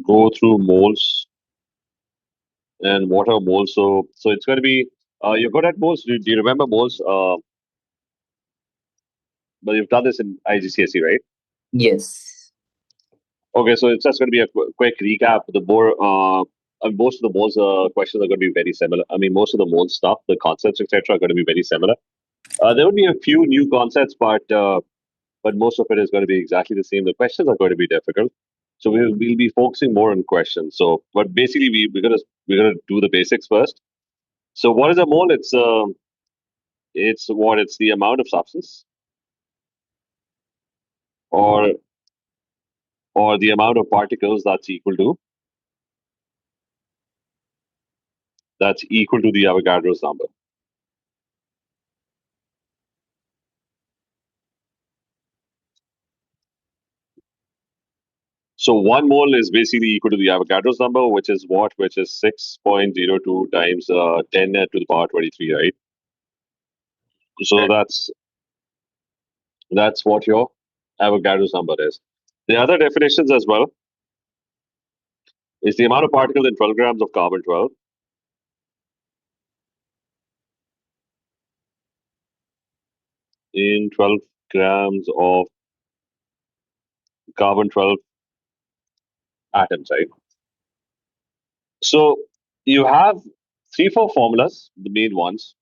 go through moles and what are moles. So it's going to be, you're good at moles. Do you remember moles? But you've done this in IGCSE, right? Yes. Okay, so it's just going to be a quick recap. Most of the moles questions are going to be very similar. I mean, most of the mole stuff, the concepts, etc., are going to be very similar. There will be a few new concepts, but most of it is going to be exactly the same. The questions are going to be difficult, so we'll be focusing more on questions. So, but basically, we're gonna do the basics first. So, what is a mole? It's the amount of substance, or or the amount of particles that's equal to the Avogadro's number. So one mole is basically equal to the Avogadro's number, which is what? Which is 6.02 times 10 to the power 23, right? So that's what your Avogadro's number is. The other definitions as well is the amount of particles in 12 grams of carbon 12 in 12 grams of carbon 12 atoms, right? So you have three, four formulas, the main ones.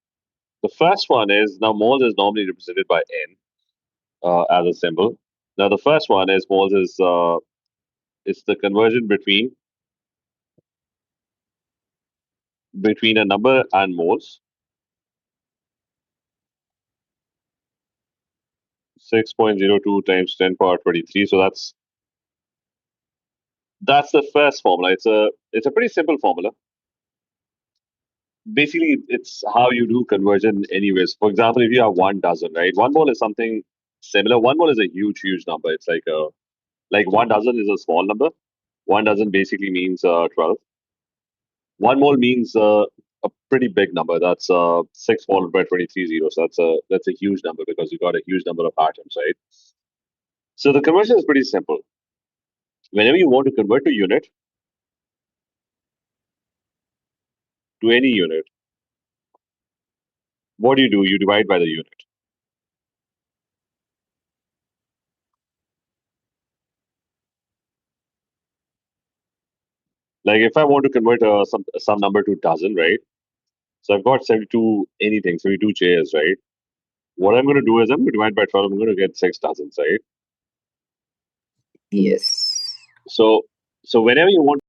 The first one is now moles is normally represented by N as a symbol. Now the first one is moles is it's the conversion between a number and moles. 6.02 times 10 power 23. So that's the first formula. It's a pretty simple formula. Basically, it's how you do conversion anyways. For example, if you have 1 dozen, right? One mole is something similar. One mole is a huge number. It's like 1 dozen is a small number. 1 dozen basically means 12. One mole means a pretty big number. That's 6 followed by 23 zeros. So that's a huge number because you got a huge number of atoms, right? So the conversion is pretty simple. Whenever you want to convert a unit to any unit, what do? You divide by the unit. Like if I want to convert some number to dozen, right? So I've got 72 anything, 72 chairs, right? What I'm going to do is I'm going to divide by 12. I'm going to get 6 dozens, right? Yes. So so whenever you want